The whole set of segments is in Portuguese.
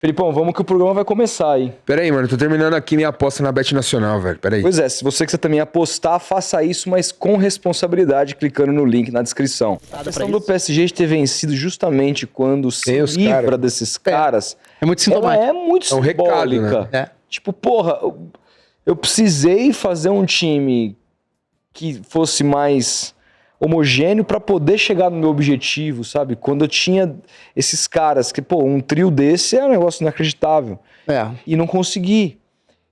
Felipão, vamos que o programa vai começar aí. Pera aí, mano, tô terminando aqui minha aposta na Bet Nacional, velho. Pera aí. Pois é, se você quiser também apostar, faça isso, mas com responsabilidade, clicando no link na descrição. A questão do PSG de ter vencido justamente quando se livra desses caras... É muito sintomático. É muito simbólica. Recado, né? Tipo, porra, eu precisei fazer um time que fosse mais homogêneo para poder chegar no meu objetivo, sabe? Quando eu tinha esses caras que, pô, um trio desse é um negócio inacreditável. E não consegui.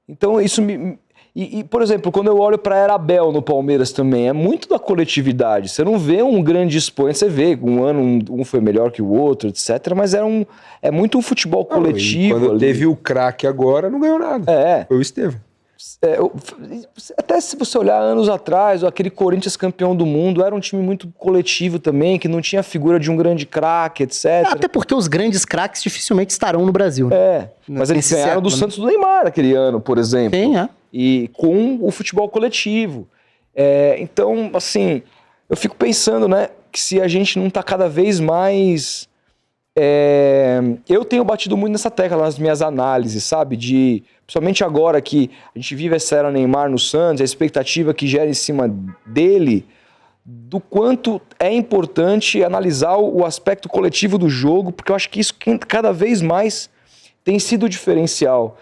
Então isso me... E, por exemplo, quando eu olho para a Era Abel no Palmeiras também, é muito da coletividade. Você não vê um grande expoente, você vê um ano um foi melhor que o outro, etc. Mas é muito um futebol coletivo. Quando teve o craque agora, não ganhou nada. Foi o Estevão. Até se você olhar anos atrás, aquele Corinthians campeão do mundo era um time muito coletivo também, que não tinha a figura de um grande craque, etc. Até porque os grandes craques dificilmente estarão no Brasil. Né? Mas eles ganharam do Santos do Neymar aquele ano, por exemplo. Sim, E com o futebol coletivo. Então, assim, eu fico pensando, né, que se a gente não tá cada vez mais... eu tenho batido muito nessa tecla nas minhas análises, sabe? Principalmente agora que a gente vive essa era Neymar no Santos, a expectativa que gera em cima dele, do quanto é importante analisar o aspecto coletivo do jogo, porque eu acho que isso cada vez mais tem sido o diferencial.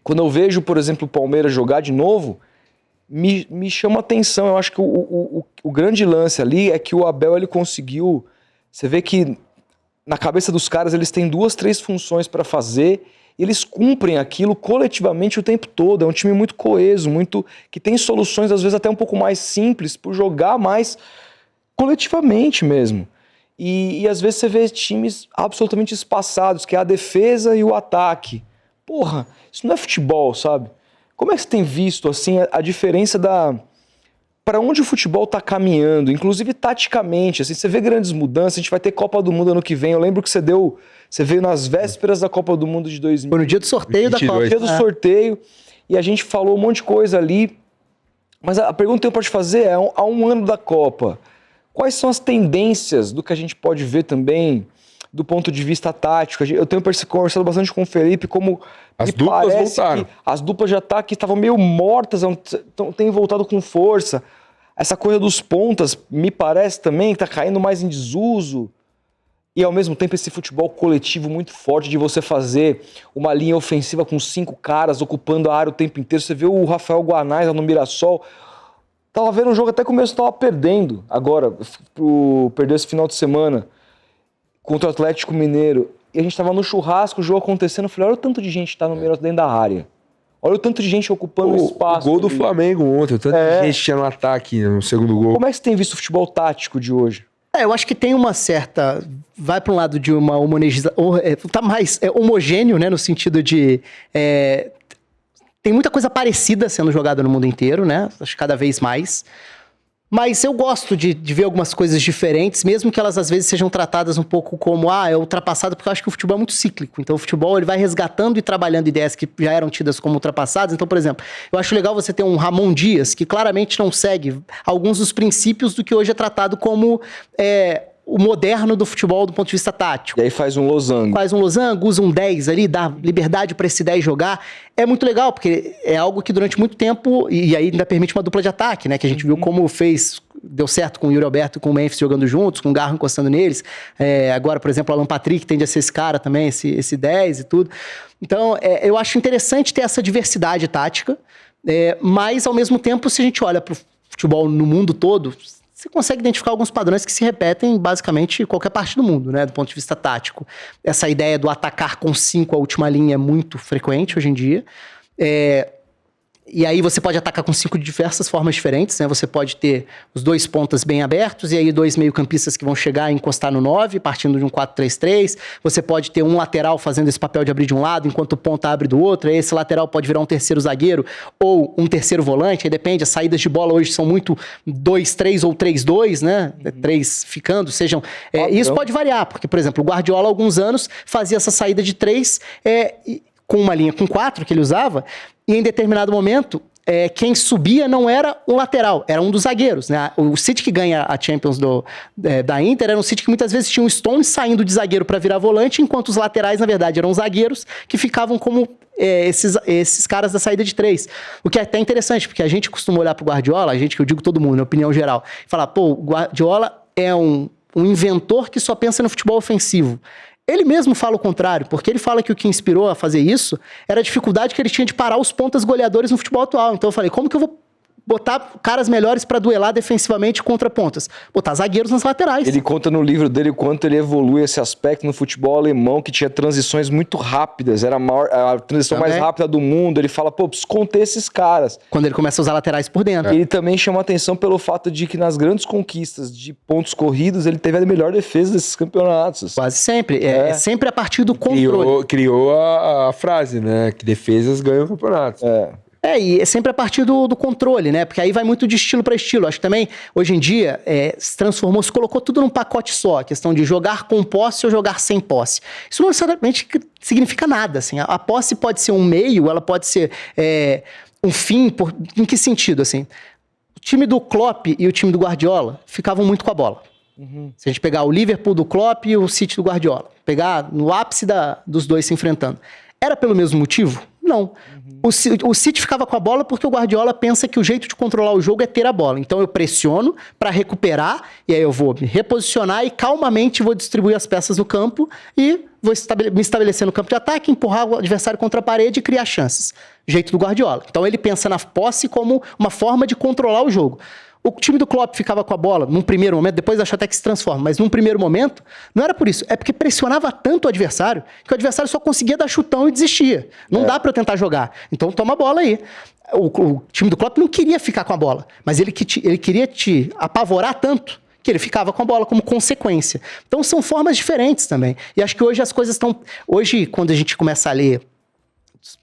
Quando eu vejo, por exemplo, o Palmeiras jogar de novo, me chama a atenção. Eu acho que o grande lance ali é que o Abel ele conseguiu... Você vê que na cabeça dos caras eles têm 2, 3 funções para fazer e eles cumprem aquilo coletivamente o tempo todo. É um time muito coeso, que tem soluções às vezes até um pouco mais simples por jogar mais coletivamente mesmo. E às vezes você vê times absolutamente espaçados, que é a defesa e o ataque. Porra, isso não é futebol, sabe? Como é que você tem visto assim a diferença para onde o futebol está caminhando, inclusive taticamente, assim, você vê grandes mudanças, a gente vai ter Copa do Mundo ano que vem, eu lembro que você veio nas vésperas da Copa do Mundo de 2000. Foi no dia do sorteio 22. da Copa. No dia do sorteio, e a gente falou um monte de coisa ali, mas a pergunta que eu posso te fazer é, há um ano da Copa, quais são as tendências do que a gente pode ver também do ponto de vista tático? Eu tenho conversado bastante com o Felipe, como as duplas voltaram. As duplas já que estavam meio mortas, têm voltado com força. Essa coisa dos pontas, me parece também, que tá caindo mais em desuso. E, ao mesmo tempo, esse futebol coletivo muito forte de você fazer uma linha ofensiva com 5 caras ocupando a área o tempo inteiro. Você vê o Rafael Guanais lá no Mirassol. Tava vendo um jogo até começo, tava perdendo agora, perdeu esse final de semana contra o Atlético Mineiro. E a gente tava no churrasco, o jogo acontecendo. Eu falei, olha o tanto de gente que tá no Mirassol dentro da área. Olha o tanto de gente ocupando o espaço. O gol do Flamengo ontem, o tanto de gente tinha no ataque no segundo gol. Como é que você tem visto o futebol tático de hoje? Eu acho que tem uma certa... Vai para um lado de uma homogenização... Tá mais homogêneo, né? No sentido de... Tem muita coisa parecida sendo jogada no mundo inteiro, né? Acho que cada vez mais. Mas eu gosto de ver algumas coisas diferentes, mesmo que elas às vezes sejam tratadas um pouco como, é ultrapassado, porque eu acho que o futebol é muito cíclico. Então o futebol ele vai resgatando e trabalhando ideias que já eram tidas como ultrapassadas. Então, por exemplo, eu acho legal você ter um Ramon Dias, que claramente não segue alguns dos princípios do que hoje é tratado como o moderno do futebol do ponto de vista tático. E aí faz um losango. Usa um 10 ali, dá liberdade para esse 10 jogar. É muito legal, porque é algo que durante muito tempo, e aí ainda permite uma dupla de ataque, né? Que a gente viu como deu certo com o Yuri Alberto e com o Memphis jogando juntos, com o Garro encostando neles. Agora, por exemplo, o Alan Patrick tende a ser esse cara também, esse 10 e tudo. Então, eu acho interessante ter essa diversidade tática, mas, ao mesmo tempo, se a gente olha para o futebol no mundo todo... Você consegue identificar alguns padrões que se repetem basicamente em qualquer parte do mundo, né? Do ponto de vista tático. Essa ideia do atacar com 5 a última linha é muito frequente hoje em dia. E aí você pode atacar com 5 de diversas formas diferentes, né? Você pode ter os 2 pontas bem abertos, e aí 2 meio-campistas que vão chegar e encostar no 9, partindo de um 4-3-3. Você pode ter um lateral fazendo esse papel de abrir de um lado, enquanto o ponta abre do outro. Aí esse lateral pode virar um terceiro zagueiro ou um terceiro volante, aí depende. As saídas de bola hoje são muito 2-3 ou 3-2, né? 3 ficando, sejam... isso pode variar, porque, por exemplo, o Guardiola, há alguns anos, fazia essa saída de 3 com uma linha com 4 que ele usava, e em determinado momento, quem subia não era um lateral, era um dos zagueiros, né? O City que ganha a Champions da Inter era um City que muitas vezes tinha um Stones saindo de zagueiro para virar volante, enquanto os laterais, na verdade, eram zagueiros que ficavam como esses caras da saída de 3. O que é até interessante, porque a gente costuma olhar pro Guardiola, a gente, que eu digo todo mundo, na opinião geral, e falar, pô, o Guardiola é um inventor que só pensa no futebol ofensivo. Ele mesmo fala o contrário, porque ele fala que o que inspirou a fazer isso era a dificuldade que ele tinha de parar os pontas goleadores no futebol atual. Então eu falei, como que eu vou botar caras melhores pra duelar defensivamente contra pontas? Botar zagueiros nas laterais. Ele conta no livro dele o quanto ele evolui esse aspecto no futebol alemão, que tinha transições muito rápidas, era a transição mais rápida do mundo. Ele fala, pô, preciso conter esses caras. Quando ele começa a usar laterais por dentro. Ele também chama atenção pelo fato de que nas grandes conquistas de pontos corridos, ele teve a melhor defesa desses campeonatos. Quase sempre. É sempre a partir do controle. Criou a frase, né? Que defesas ganham campeonatos. E é sempre a partir do controle, né? Porque aí vai muito de estilo para estilo. Acho que também, hoje em dia, se transformou, se colocou tudo num pacote só. A questão de jogar com posse ou jogar sem posse. Isso não necessariamente significa nada, assim. A posse pode ser um meio, ela pode ser um fim. Em que sentido, assim? O time do Klopp e o time do Guardiola ficavam muito com a bola. Se a gente pegar o Liverpool do Klopp e o City do Guardiola, pegar no ápice dos dois se enfrentando, era pelo mesmo motivo? Não. O City ficava com a bola porque o Guardiola pensa que o jeito de controlar o jogo é ter a bola. Então eu pressiono para recuperar, e aí eu vou me reposicionar e calmamente vou distribuir as peças no campo e vou me estabelecer no campo de ataque, empurrar o adversário contra a parede e criar chances. Jeito do Guardiola. Então ele pensa na posse como uma forma de controlar o jogo. O time do Klopp ficava com a bola num primeiro momento, depois acho até que se transforma, mas num primeiro momento, não era por isso, é porque pressionava tanto o adversário, que o adversário só conseguia dar chutão e desistia. Não dá pra eu tentar jogar. Então toma a bola aí. O time do Klopp não queria ficar com a bola, mas ele queria te apavorar tanto que ele ficava com a bola como consequência. Então são formas diferentes também. E acho que hoje as coisas estão... Hoje, quando a gente começa a ler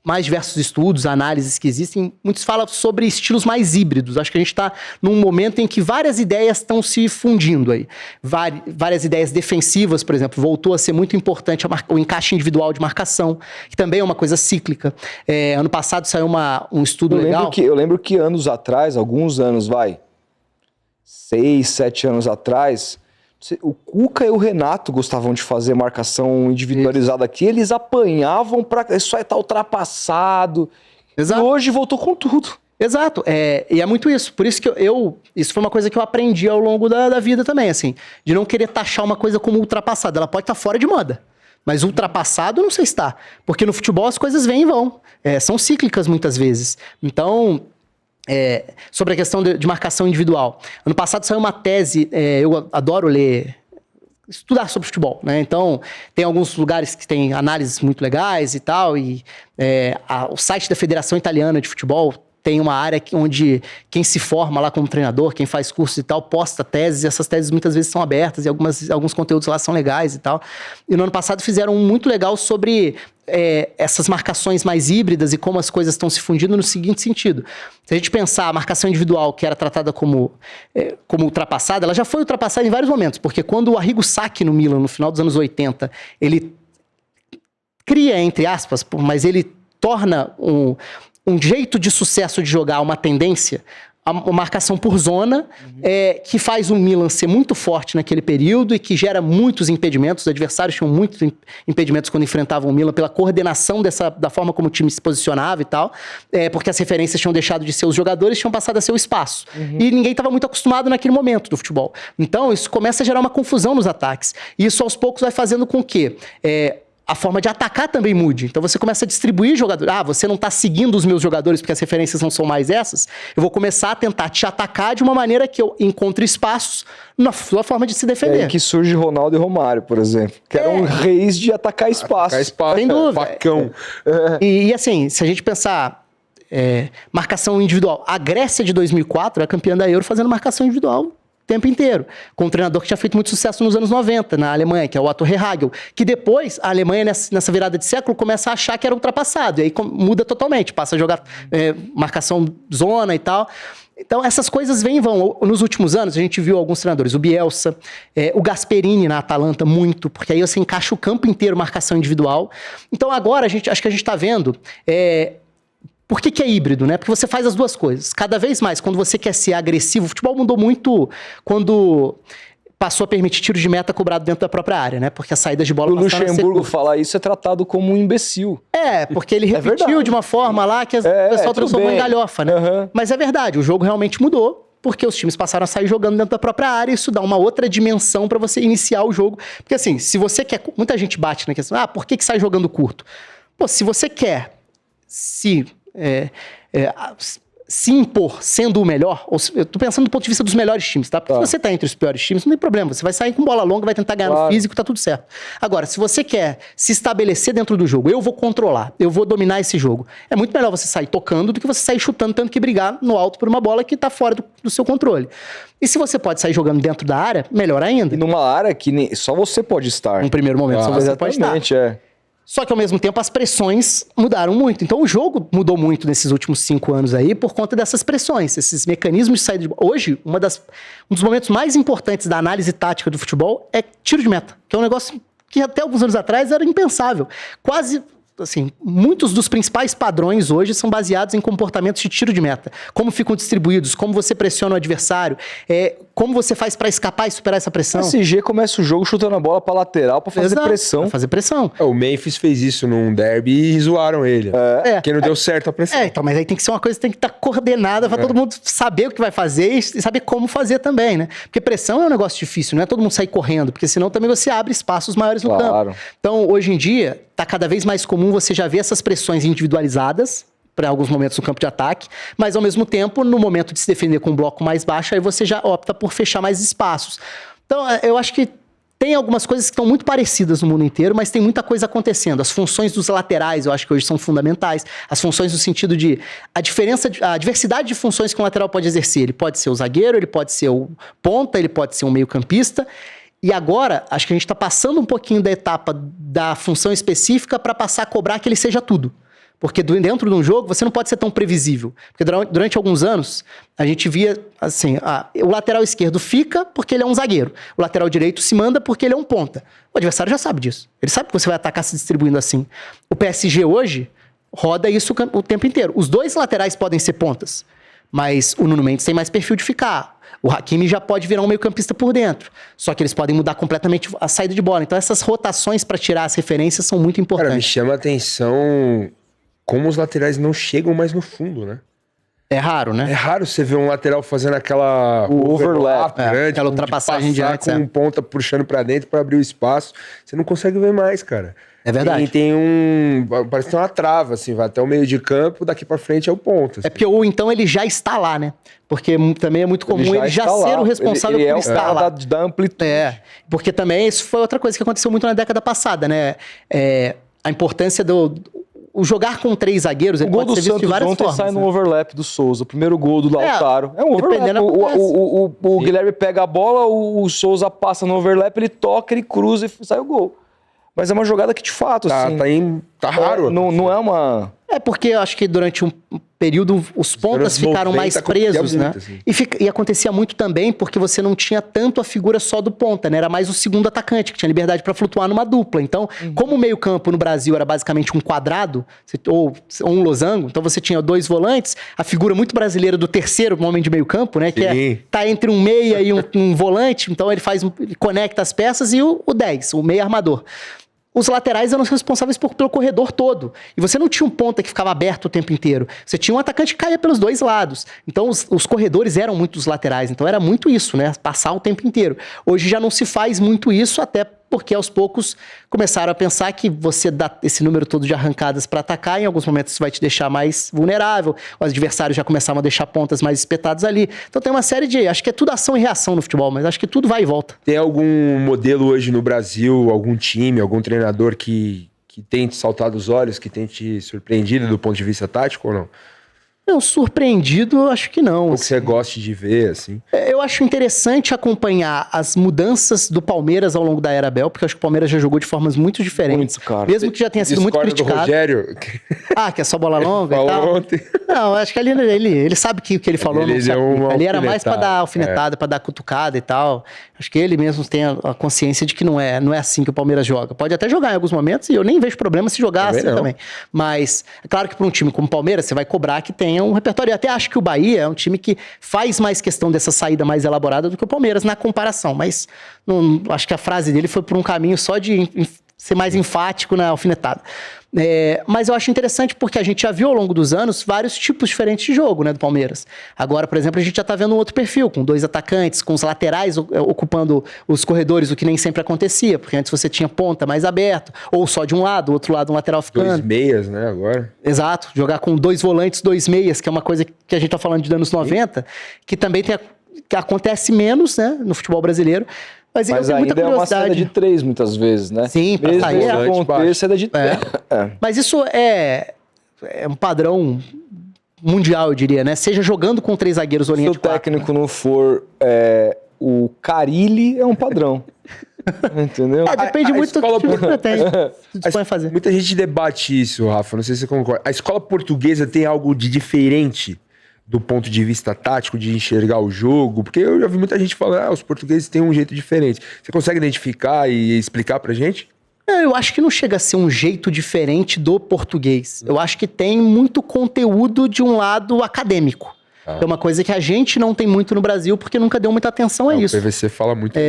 mais diversos estudos, análises que existem, muitos falam sobre estilos mais híbridos. Acho que a gente está num momento em que várias ideias estão se fundindo aí. Várias ideias defensivas, por exemplo, voltou a ser muito importante o encaixe individual de marcação, que também é uma coisa cíclica. Ano passado saiu um estudo legal. Eu lembro que anos atrás, alguns anos, 6, 7 anos atrás, o Cuca e o Renato gostavam de fazer marcação individualizada aqui, eles apanhavam pra... Isso aí tá ultrapassado. Exato. E hoje voltou com tudo. Exato, e é muito isso. Por isso que isso foi uma coisa que eu aprendi ao longo da vida também, assim, de não querer taxar uma coisa como ultrapassada. Ela pode estar fora de moda, mas ultrapassado não sei se está. Porque no futebol as coisas vêm e vão. São cíclicas muitas vezes. Então... sobre a questão de marcação individual. Ano passado saiu uma tese, eu adoro estudar sobre futebol, né? Então, tem alguns lugares que tem análises muito legais e tal, e o site da Federação Italiana de Futebol tem uma área onde quem se forma lá como treinador, quem faz cursos e tal, posta teses, e essas teses muitas vezes são abertas, e alguns conteúdos lá são legais e tal. E no ano passado fizeram um muito legal sobre essas marcações mais híbridas e como as coisas estão se fundindo no seguinte sentido. Se a gente pensar a marcação individual, que era tratada como ultrapassada, ela já foi ultrapassada em vários momentos, porque quando o Arrigo Sacchi no Milan, no final dos anos 80, ele cria, entre aspas, mas ele torna um jeito de sucesso de jogar, uma tendência, a marcação por zona, que faz o Milan ser muito forte naquele período e que gera muitos impedimentos. Os adversários tinham muitos impedimentos quando enfrentavam o Milan pela coordenação da forma como o time se posicionava e tal, porque as referências tinham deixado de ser os jogadores, tinham passado a ser o espaço. E ninguém estava muito acostumado naquele momento do futebol. Então isso começa a gerar uma confusão nos ataques. E isso aos poucos vai fazendo com que... a forma de atacar também mude. Então você começa a distribuir jogadores. Você não está seguindo os meus jogadores porque as referências não são mais essas. Eu vou começar a tentar te atacar de uma maneira que eu encontre espaços na sua forma de se defender. É aí que surge Ronaldo e Romário, por exemplo. Que eram reis de atacar espaço. Atacar espaço, sem dúvida. Facão. E assim, se a gente pensar marcação individual, a Grécia de 2004 é campeã da Euro fazendo marcação individual o tempo inteiro, com um treinador que tinha feito muito sucesso nos anos 90, na Alemanha, que é o Otto Rehhagel, que depois a Alemanha, nessa virada de século, começa a achar que era ultrapassado, e aí muda totalmente, passa a jogar marcação zona e tal. Então, essas coisas vêm e vão. Nos últimos anos, a gente viu alguns treinadores, o Bielsa, o Gasperini na Atalanta, muito, porque aí você encaixa o campo inteiro, marcação individual. Então, agora, acho que a gente está vendo... Por que é híbrido, né? Porque você faz as duas coisas. Cada vez mais, quando você quer ser agressivo, o futebol mudou muito quando passou a permitir tiro de meta cobrado dentro da própria área, né? Porque as saídas de bola O passaram a ser Luxemburgo curtas. falar isso é tratado como um imbecil. Porque ele repetiu verdade. de uma forma lá que o É, pessoal tudo transformou em bem. galhofa, né? Aham. Mas é verdade, o jogo realmente mudou, porque os times passaram a sair jogando dentro da própria área, e isso dá uma outra dimensão pra você iniciar o jogo. Porque assim, se você quer... Muita gente bate na questão, por que sai jogando curto? Pô, se você quer se impor sendo o melhor, eu tô pensando do ponto de vista dos melhores times, tá? Porque se você tá entre os piores times, não tem problema, você vai sair com bola longa, vai tentar ganhar no físico, tá tudo certo. Agora, se você quer se estabelecer dentro do jogo, eu vou controlar, eu vou dominar esse jogo, é muito melhor você sair tocando do que você sair chutando, tendo que brigar no alto por uma bola que tá fora do seu controle. E se você pode sair jogando dentro da área, melhor ainda. E numa área que só você pode estar. Num primeiro momento, só você pode estar. Exatamente, Só que, ao mesmo tempo, as pressões mudaram muito. Então, o jogo mudou muito nesses últimos 5 anos aí por conta dessas pressões, esses mecanismos de saída de bola. Hoje, um dos momentos mais importantes da análise tática do futebol é tiro de meta, que é um negócio que até alguns anos atrás era impensável. Quase, assim, muitos dos principais padrões hoje são baseados em comportamentos de tiro de meta. Como ficam distribuídos, como você pressiona o adversário, como você faz pra escapar e superar essa pressão. O PSG começa o jogo chutando a bola pra lateral pra fazer Exato, pressão. pra fazer pressão. O Memphis fez isso num derby e zoaram ele. Porque não deu certo a pressão. Então, mas aí tem que ser uma coisa que tem que estar coordenada pra todo mundo saber o que vai fazer e saber como fazer também, né? Porque pressão é um negócio difícil, não é todo mundo sair correndo, porque senão também você abre espaços maiores no campo. Então, hoje em dia, tá cada vez mais comum você já ver essas pressões individualizadas para alguns momentos no campo de ataque, mas ao mesmo tempo, no momento de se defender com um bloco mais baixo, aí você já opta por fechar mais espaços. Então, eu acho que tem algumas coisas que estão muito parecidas no mundo inteiro, mas tem muita coisa acontecendo. As funções dos laterais, eu acho que hoje são fundamentais. As funções no sentido de a diversidade de funções que um lateral pode exercer. Ele pode ser o zagueiro, ele pode ser o ponta, ele pode ser um meio-campista. E agora, acho que a gente está passando um pouquinho da etapa da função específica para passar a cobrar que ele seja tudo. Porque dentro de um jogo, você não pode ser tão previsível. Porque durante alguns anos, a gente via assim, o lateral esquerdo fica porque ele é um zagueiro. O lateral direito se manda porque ele é um ponta. O adversário já sabe disso. Ele sabe que você vai atacar se distribuindo assim. O PSG hoje roda isso o tempo inteiro. Os dois laterais podem ser pontas, mas o Nuno Mendes tem mais perfil de ficar. O Hakimi já pode virar um meio-campista por dentro. Só que eles podem mudar completamente a saída de bola. Então, essas rotações para tirar as referências são muito importantes. Cara, me chama a atenção como os laterais não chegam mais no fundo, né? É raro, né? É raro você ver um lateral fazendo aquela overlap, grande, aquela ultrapassagem de antes, com um ponta puxando pra dentro pra abrir o espaço. Você não consegue ver mais, cara. É verdade. Tem parece que tem uma trava, assim, vai até o meio de campo, daqui pra frente é o ponta. Assim. É porque ou então ele já está lá, né? Porque também é muito comum ele já ser o responsável por estar lá. Da amplitude. Porque também isso foi outra coisa que aconteceu muito na década passada, né? A importância o jogar com 3 zagueiros, ele pode ser visto de várias formas. Sai no overlap do Souza. O primeiro gol do Lautaro. É um overlap. O Guilherme pega a bola, o Souza passa no overlap, ele toca, ele cruza e sai o gol. Mas é uma jogada que, de fato, tá raro. Não é uma... porque eu acho que durante um período os pontas ficaram mais presos, né? Assim. E acontecia muito também porque você não tinha tanto a figura só do ponta, né? Era mais o segundo atacante, que tinha liberdade para flutuar numa dupla. Então, como o meio-campo no Brasil era basicamente um quadrado, ou um losango, então você tinha 2 volantes, a figura muito brasileira do terceiro homem de meio-campo, né? Que tá entre um meia e um volante, então ele conecta as peças, e o 10, o meio armador. Os laterais eram responsáveis pelo corredor todo. E você não tinha um ponta que ficava aberto o tempo inteiro. Você tinha um atacante que caía pelos 2 lados. Então, os corredores eram muito os laterais. Então, era muito isso, né? Passar o tempo inteiro. Hoje já não se faz muito isso, até porque aos poucos começaram a pensar que você dá esse número todo de arrancadas para atacar, em alguns momentos isso vai te deixar mais vulnerável, os adversários já começavam a deixar pontas mais espetadas ali. Então tem uma série acho que é tudo ação e reação no futebol, mas acho que tudo vai e volta. Tem algum modelo hoje no Brasil, algum time, algum treinador que tem te saltado os olhos, que tem te surpreendido do ponto de vista tático ou não? Não, surpreendido, eu acho que não. Ou que você goste de ver, assim? Eu acho interessante acompanhar as mudanças do Palmeiras ao longo da era Abel, porque eu acho que o Palmeiras já jogou de formas muito diferentes. Muito, cara. Mesmo que já tenha sido muito criticado. Do Rogério? Que é só bola longa e tal. Ontem. Não, acho que ali ele sabe que o que ele falou Ele não se deu aplica. uma Ali era mais pra dar alfinetada, alfinetada, pra dar cutucada e tal. Acho que ele mesmo tem a consciência de que não é assim que o Palmeiras joga. Pode até jogar em alguns momentos e eu nem vejo problema se jogar Também assim não. também. Mas é claro que para um time como o Palmeiras, você vai cobrar que tenha um repertório. Eu até acho que o Bahia é um time que faz mais questão dessa saída mais elaborada do que o Palmeiras na comparação. Mas acho que a frase dele foi por um caminho só de ser mais enfático na alfinetada. Mas eu acho interessante porque a gente já viu ao longo dos anos vários tipos diferentes de jogo, né, do Palmeiras. Agora, por exemplo, a gente já tá vendo um outro perfil, com 2 atacantes, com os laterais ocupando os corredores, o que nem sempre acontecia, porque antes você tinha ponta mais aberto, ou só de um lado, o outro lado um lateral 2 ficando. meias, né, agora. Exato, jogar com 2 volantes, 2 meias, que é uma coisa que a gente tá falando de anos 90, que também que acontece menos, né, no futebol brasileiro. Mas eu tenho muita ainda é uma curiosidade. saída de 3, muitas vezes, né? Sim, pra mesmo sair que é aconteça, saída de 3. Mas isso é um padrão mundial, eu diria, né? Seja jogando com 3 zagueiros ou linha Se o de 4. técnico não for o Carille, é um padrão. Entendeu? Depende a muito do escola- que você pretende. Se dispõe a fazer. Muita gente debate isso, Rafa, não sei se você concorda. A escola portuguesa tem algo de diferente do ponto de vista tático, de enxergar o jogo? Porque eu já vi muita gente falando, os portugueses têm um jeito diferente. Você consegue identificar e explicar pra gente? Eu acho que não chega a ser um jeito diferente do português. Eu acho que tem muito conteúdo de um lado acadêmico. É uma coisa que a gente não tem muito no Brasil porque nunca deu muita atenção a isso. O PVC fala muito.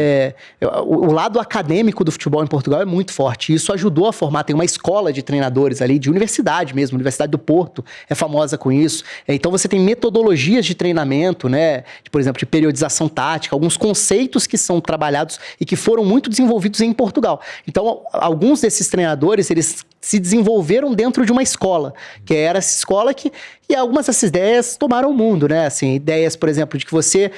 O lado acadêmico do futebol em Portugal é muito forte. Isso ajudou a formar. Tem uma escola de treinadores ali, de universidade mesmo. Universidade do Porto é famosa com isso. Então você tem metodologias de treinamento, né? Por exemplo, de periodização tática, alguns conceitos que são trabalhados e que foram muito desenvolvidos em Portugal. Então, alguns desses treinadores, eles se desenvolveram dentro de uma escola, que era essa escola e algumas dessas ideias tomaram o mundo, né? Assim, ideias, por exemplo, de que você...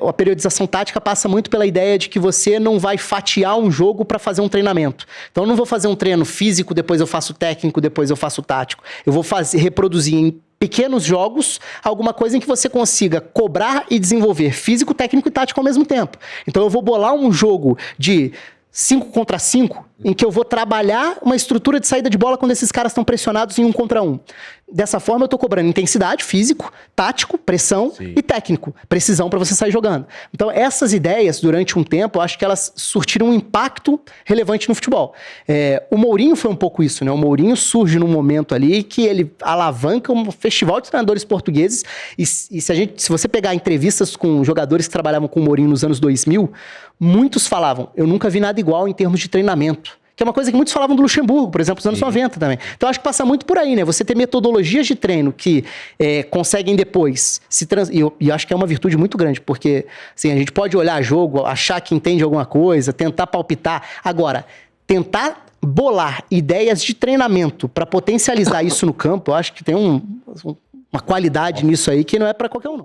a periodização tática passa muito pela ideia de que você não vai fatiar um jogo para fazer um treinamento. Então, eu não vou fazer um treino físico, depois eu faço técnico, depois eu faço tático. Eu vou reproduzir em pequenos jogos alguma coisa em que você consiga cobrar e desenvolver físico, técnico e tático ao mesmo tempo. Então, eu vou bolar um jogo de 5 contra 5, em que eu vou trabalhar uma estrutura de saída de bola quando esses caras estão pressionados em 1 contra 1. Dessa forma, eu tô cobrando intensidade, físico, tático, pressão e técnico. Precisão para você sair jogando. Então, essas ideias, durante um tempo, eu acho que elas surtiram um impacto relevante no futebol. O Mourinho foi um pouco isso, né? O Mourinho surge num momento ali que ele alavanca um festival de treinadores portugueses e se você pegar entrevistas com jogadores que trabalhavam com o Mourinho nos anos 2000, muitos falavam, eu nunca vi nada igual em termos de treinamento. Que é uma coisa que muitos falavam do Luxemburgo, por exemplo, nos anos 90 também. Então, acho que passa muito por aí, né? Você ter metodologias de treino que conseguem depois se E acho que é uma virtude muito grande, porque assim, a gente pode olhar jogo, achar que entende alguma coisa, tentar palpitar. Agora, tentar bolar ideias de treinamento para potencializar isso no campo, eu acho que tem uma qualidade nisso aí que não é para qualquer um, não.